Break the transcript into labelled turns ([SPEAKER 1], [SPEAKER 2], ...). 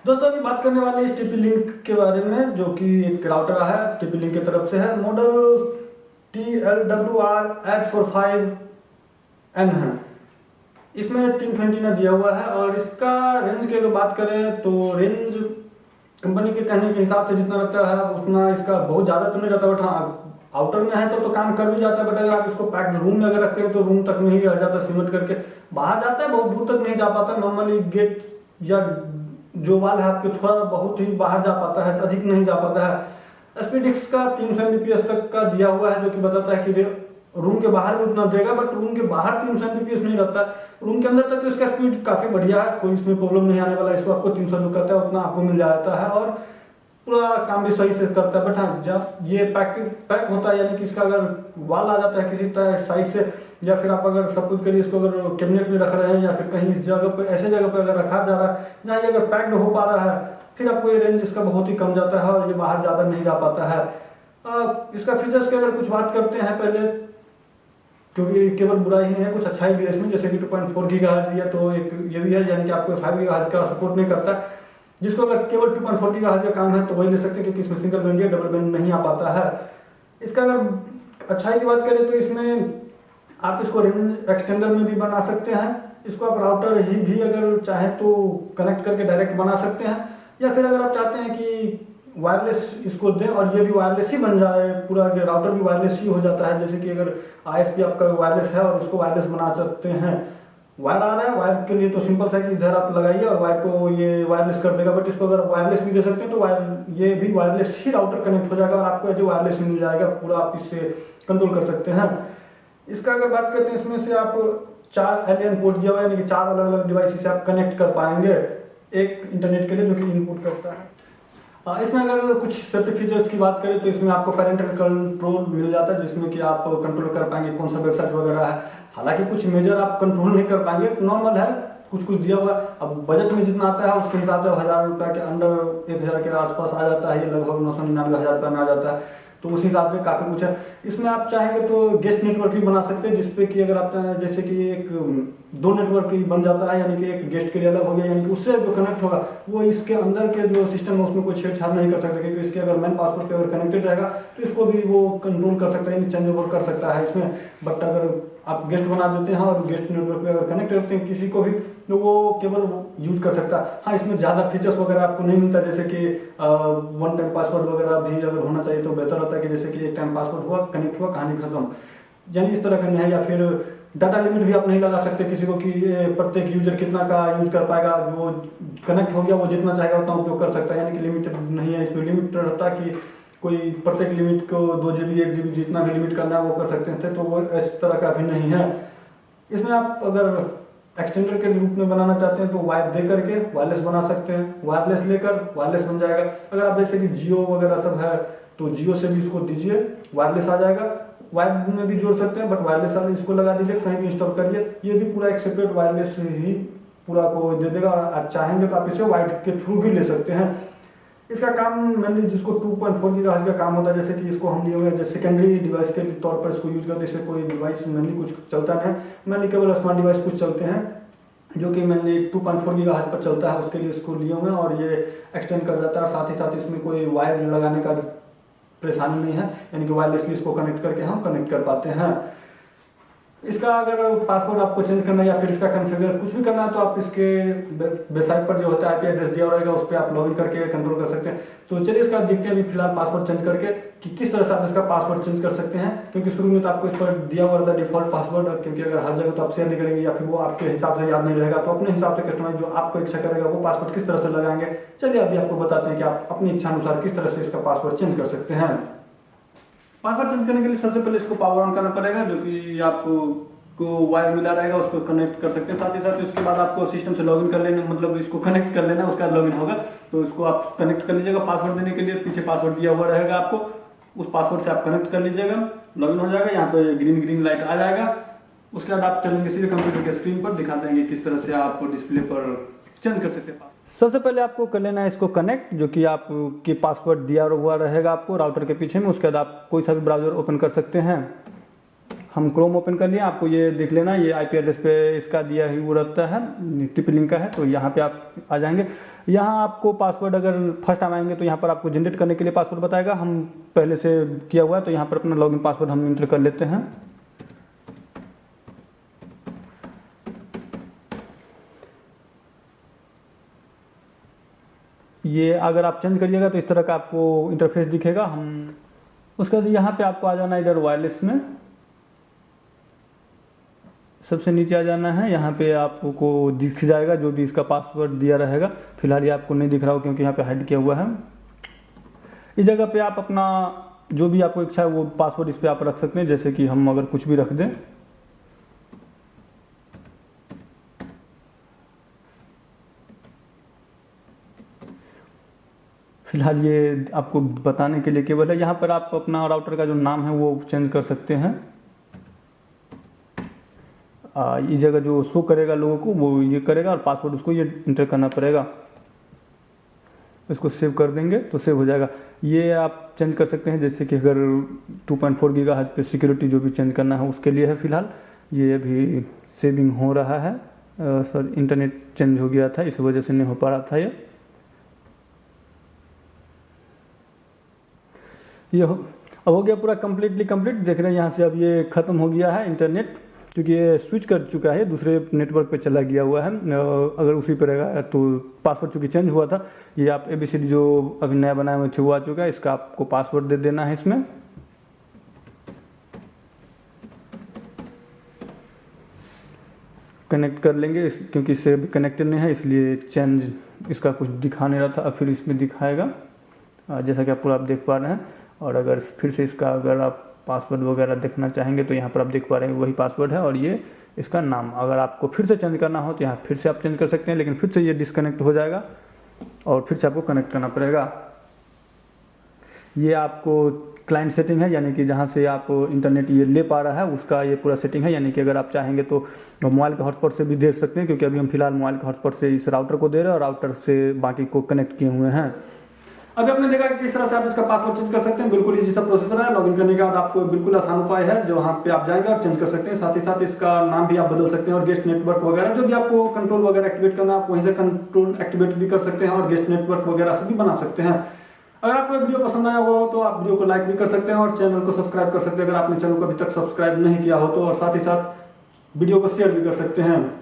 [SPEAKER 1] दोस्तों अभी बात करने वाले इस टीपी लिंक के बारे में, जो कि एक राउटर है टीपी लिंक की तरफ से है। मॉडल TLWR845N है। इसमें 320 दिया हुआ है और इसका रेंज की अगर बात करें तो रेंज कंपनी के कहने के हिसाब से जितना लगता है उतना इसका बहुत ज़्यादा तो नहीं रहता, बट हाँ आउटर में है तो काम कर भी जाता है। बट अगर आप इसको पैक्ड रूम में अगर रखते हो तो रूम तक में ही रह जाता है, सिमट करके बाहर जाता है, बहुत दूर तक नहीं जा पाता। नॉर्मली गेट या जो वाल है आपके थोड़ा बहुत ही बाहर जा पाता है, अधिक नहीं जा पाता है। स्पीड इसका 300 Mbps तक का दिया हुआ है, जो कि बताता है कि रूम के बाहर भी उतना देगा, बट रूम के बाहर 300 Mbps नहीं रहता। रूम के अंदर तक तो इसका स्पीड काफ़ी बढ़िया है, कोई इसमें प्रॉब्लम नहीं आने वाला। इसको आपको 300 जो कहता है उतना आपको मिल जाता है और पूरा काम भी सही से करता है। बट हाँ जब ये पैक होता है, यानी कि इसका अगर वाल आ जाता है किसी साइड से, या फिर आप अगर सब कुछ करिए इसको अगर कैबिनेट में रख रहे हैं या फिर कहीं इस जगह पे ऐसे जगह पे अगर रखा जा रहा है जहाँ ये अगर पैक्ड हो पा रहा है, फिर आपको ये रेंज इसका बहुत ही कम जाता है और ये बाहर ज़्यादा नहीं जा पाता है। इसका फीचर्स की अगर कुछ बात करते हैं पहले, क्योंकि केवल बुराई ही नहीं है, कुछ अच्छाई भी है इसमें। जैसे कि 2.4 गीगाहर्ट्ज है तो एक ये भी है, यानी कि आपको 5 गीगाहर्ट्ज का सपोर्ट नहीं करता। जिसको अगर केवल 2.4 गीगाहर्ट्ज का काम है तो वही ले सकते हैं, क्योंकि इसमें सिंगल बैंड या डबल बैंड नहीं आ पाता है। इसका अगर अच्छाई की बात करें तो इसमें आप इसको रेंज एक्सटेंडर में भी बना सकते हैं। इसको आप राउटर ही भी अगर चाहें तो कनेक्ट करके डायरेक्ट बना सकते हैं, या फिर अगर आप चाहते हैं कि वायरलेस इसको दें और ये भी वायरलेस ही बन जाए, पूरा राउटर भी वायरलेस ही हो जाता है। जैसे कि अगर ISP आपका वायरलेस है और उसको वायरलेस बना सकते हैं, वायर आ रहा है, वायर के लिए तो सिंपल था कि इधर आप लगाइए और वायर को ये वायरलेस कर देगा। बट इसको अगर वायरलेस भी दे सकते हैं तो वायर ये भी वायरलेस ही राउटर कनेक्ट हो जाएगा और आपको जो वायरलेस मिल जाएगा पूरा, आप इससे कंट्रोल कर सकते हैं। इसका अगर बात करते हैं, इसमें से आप 4 LAN पोर्ट दिया हुआ है, यानी कि 4 अलग अलग डिवाइस से आप कनेक्ट कर पाएंगे एक इंटरनेट के लिए, जो कि इनपुट करता है। इसमें अगर कुछ सेफ्टी फीचर्स की बात करें तो इसमें आपको पेरेंटल कंट्रोल मिल जाता है, जिसमें कि आप कंट्रोल कर पाएंगे कौन सा वेबसाइट वगैरह है। हालांकि कुछ मेजर आप कंट्रोल नहीं कर पाएंगे, नॉर्मल है, कुछ कुछ दिया हुआ। अब बजट में जितना आता है उसके हिसाब से 1000 रुपये के अंडर 1000 के आसपास आ जाता है, ये लगभग 999 हज़ार रुपये में आ जाता है। तो उस हिसाब से काफ़ी कुछ है। इसमें आप चाहेंगे तो गेस्ट नेटवर्क भी बना सकते हैं, जिसपे कि अगर आप चाहें, जैसे कि एक 2 नेटवर्क ही बन जाता है, यानी कि एक गेस्ट के लिए अलग हो गया, यानी कि उससे जो कनेक्ट होगा वो इसके अंदर के जो सिस्टम है उसमें कोई छेड़छाड़ नहीं कर सकता, क्योंकि इसके अगर मेन पासवर्ड पे अगर कनेक्टेड रहेगा तो इसको भी वो कंट्रोल कर सकता है, यानी चेंज ओवर कर सकता है इसमें। बट अगर आप गेस्ट बना देते हैं और गेस्ट नेटवर्क पे अगर कनेक्ट करते हैं किसी को भी, तो वो केवल यूज कर सकता है। हाँ इसमें ज़्यादा फीचर्स वगैरह आपको नहीं मिलता, जैसे कि 1 टाइम पासवर्ड वगैरह भी अगर होना चाहिए तो बेहतर होता है, कि जैसे कि 1 टाइम पासवर्ड हुआ, कनेक्ट हुआ, कहानी खत्म, यानी इस तरह करना है। या फिर डाटा लिमिट भी आप नहीं लगा सकते किसी को, कि प्रत्येक यूजर कितना का यूज कर पाएगा, वो कनेक्ट हो गया वो जितना चाहेगा उतना उपयोग कर सकता है, यानी कि लिमिटेड नहीं है। इसमें लिमिट रहता है कि कोई प्रत्येक लिमिट को 2 GB 1 GB जितना भी लिमिट करना है वो कर सकते थे, तो वो इस तरह का भी नहीं है। इसमें आप अगर एक्सटेंडर के रूप में बनाना चाहते हैं तो वायर दे करके वायरलेस बना सकते हैं, वायरलेस लेकर वायरलेस बन जाएगा। अगर आप जैसे कि जियो वगैरह सब है तो जियो से भी इसको दीजिए, वायरलेस आ जाएगा। वायर में भी जोड़ सकते हैं, बट वायरलेस इसको लगा दीजिए, कहीं भी इंस्टॉल करिए, ये भी पूरा एक सेपरेट वायरलेस ही पूरा को दे देगा। और आप चाहेंगे तो आप इसे वायर के थ्रू भी ले सकते हैं। इसका काम मेनली जिसको 2.4 गीगाहर्ट्ज का काम होता है, जैसे कि इसको हम लिए हुए जैसे सेकेंडरी डिवाइस के तौर पर इसको यूज करते हैं। इससे कोई डिवाइस मेनली कुछ चलता नहीं, मेनली केवल स्मार्ट डिवाइस कुछ चलते हैं, जो कि मेनली 2.4 गीगाहर्ट्ज पर चलता है, उसके लिए इसको लिए हुए हैं। और ये एक्सटेंड कर जाता है, और साथ ही साथ इसमें कोई वायर लगाने का परेशानी नहीं है, यानी कि वायरलेसली इसको कनेक्ट करके हम कनेक्ट कर पाते हैं। इसका अगर पासवर्ड आपको चेंज करना है या फिर इसका कॉन्फ़िगर कुछ भी करना है तो आप इसके वेबसाइट पर जो होता है IP एड्रेस दिया रहेगा, उस पर आप लॉगिन करके कंट्रोल कर सकते हैं। तो चलिए इसका देखते हैं अभी फिलहाल पासवर्ड चेंज करके कि किस तरह से आप इसका पासवर्ड चेंज कर सकते हैं। क्योंकि शुरू में तो आपको इस पर दिया हुआ रहता है डिफॉल्ट पासवर्ड, क्योंकि अगर हर जगह तो आप शेयर नहीं करेंगे या फिर वो आपके हिसाब से याद नहीं रहेगा, तो अपने हिसाब से कस्टमाइज जो आपको इच्छा करेगा वो पासवर्ड किस तरह से लगाएंगे। चलिए अभी आपको बताते हैं कि आप अपनी इच्छा अनुसार किस तरह से इसका पासवर्ड चेंज कर सकते हैं। पासवर्ड चेंज करने के लिए सबसे पहले इसको पावर ऑन करना पड़ेगा, जो कि आपको वायर मिला रहेगा, उसको कनेक्ट कर सकते हैं। साथ ही साथ इसके बाद आपको सिस्टम से लॉगिन कर लेना, मतलब इसको कनेक्ट कर लेना, उसका लॉगिन होगा तो इसको आप कनेक्ट कर लीजिएगा। पासवर्ड देने के लिए पीछे पासवर्ड दिया हुआ रहेगा, आपको उस पासवर्ड से आप कनेक्ट कर लीजिएगा, लॉगिन हो जाएगा। यहाँ पे ग्रीन लाइट आ जाएगा। उसके बाद आप चलेंगे सीधे कंप्यूटर के स्क्रीन पर, दिखाते हैं कि किस तरह से आप डिस्प्ले पर चेंज कर सकते हैं। सबसे पहले आपको कर लेना है इसको कनेक्ट, जो कि आपके पासवर्ड दिया हुआ रहेगा आपको राउटर के पीछे में। उसके बाद आप कोई सा भी ब्राउजर ओपन कर सकते हैं। हम क्रोम ओपन कर लिए, आपको ये देख लेना, ये आईपी एड्रेस पे इसका दिया ही वो रहता है, टीपी लिंक का है। तो यहाँ पे आप आ जाएंगे, यहाँ आपको पासवर्ड अगर फर्स्ट टाइम आएंगे तो यहाँ पर आपको जनरेट करने के लिए पासवर्ड बताएगा। हम पहले से किया हुआ है तो यहाँ पर अपना लॉगिन पासवर्ड हम इंटर कर लेते हैं। ये अगर आप चेंज करिएगा तो इस तरह का आपको इंटरफेस दिखेगा। हम उसके बाद यहाँ पे आपको आ जाना इधर वायरलेस में, सबसे नीचे आ जाना है। यहाँ पे आपको दिख जाएगा जो भी इसका पासवर्ड दिया रहेगा। फिलहाल ये आपको नहीं दिख रहा हो क्योंकि यहाँ पे हाइड किया हुआ है। इस जगह पे आप अपना जो भी आपको इच्छा है वो पासवर्ड इस पे आप रख सकते हैं, जैसे कि हम अगर कुछ भी रख दें। फिलहाल ये आपको बताने के लिए केवल है। यहाँ पर आप अपना राउटर का जो नाम है वो चेंज कर सकते हैं। इस जगह जो शो करेगा लोगों को वो ये करेगा और पासवर्ड उसको ये इंटर करना पड़ेगा। इसको सेव कर देंगे तो सेव हो जाएगा। ये आप चेंज कर सकते हैं, जैसे कि अगर 2.4 गीगाहर्ट्ज पे सिक्योरिटी जो भी चेंज करना है उसके लिए है। फिलहाल ये अभी सेविंग हो रहा है। सर इंटरनेट चेंज हो गया था, इस वजह से नहीं हो पा रहा था। ये अब हो गया पूरा कम्प्लीटली कंप्लीट। देख रहे हैं यहाँ से अब ये ख़त्म हो गया है इंटरनेट, क्योंकि ये स्विच कर चुका है, दूसरे नेटवर्क पे चला गया हुआ है। अगर उसी पर रहेगा तो पासवर्ड चूँकि चेंज हुआ था, ये आप ABCD जो अभी नया बनाए हुए थे वो आ चुका है। इसका आपको पासवर्ड दे देना है इसमें। कनेक्ट कर लेंगे क्योंकि इससे अभी कनेक्टेड नहीं है, इसलिए चेंज इसका कुछ दिखा नहीं रहा था, अब फिर इसमें दिखाएगा जैसा कि आप पूरा आप देख पा रहे हैं। और अगर फिर से इसका अगर आप पासवर्ड वगैरह देखना चाहेंगे तो यहाँ पर आप देख पा रहे हैं वही पासवर्ड है और ये इसका नाम। अगर आपको फिर से चेंज करना हो तो यहाँ फिर से आप चेंज कर सकते हैं, लेकिन फिर से ये डिसकनेक्ट हो जाएगा और फिर से आपको कनेक्ट करना पड़ेगा। ये आपको क्लाइंट सेटिंग है, यानी कि जहाँ से आप इंटरनेट ये ले पा रहा है उसका ये पूरा सेटिंग है। यानी कि अगर आप चाहेंगे तो मोबाइल के हॉटस्पॉट से भी दे सकते हैं, क्योंकि अभी हम फिलहाल मोबाइल के हॉटस्पॉट से इस राउटर को दे रहे हैं और राउटर से बाकी को कनेक्ट किए हुए हैं। अभी आपने देखा कि किस तरह से आप इसका पासवर्ड चेंज कर सकते हैं। बिल्कुल इजी सा प्रोसेसर है। लॉगिन करने के बाद आपको बिल्कुल आसान उपाय है जो वहाँ पे आप जाएंगे और चेंज कर सकते हैं। साथ ही साथ इसका नाम भी आप बदल सकते हैं और गेस्ट नेटवर्क वगैरह जो भी आपको कंट्रोल वगैरह एक्टिवेट करना है आप वहीं से कंट्रोल एक्टिवेट भी कर सकते हैं और गेस्ट नेटवर्क वगैरह से भी बना सकते हैं। अगर आपको वीडियो पसंद आया हो तो आप वीडियो को लाइक भी कर सकते हैं और चैनल को सब्सक्राइब कर सकते हैं अगर आपने चैनल को अभी तक सब्सक्राइब नहीं किया हो तो, और साथ ही साथ वीडियो को शेयर भी कर सकते हैं।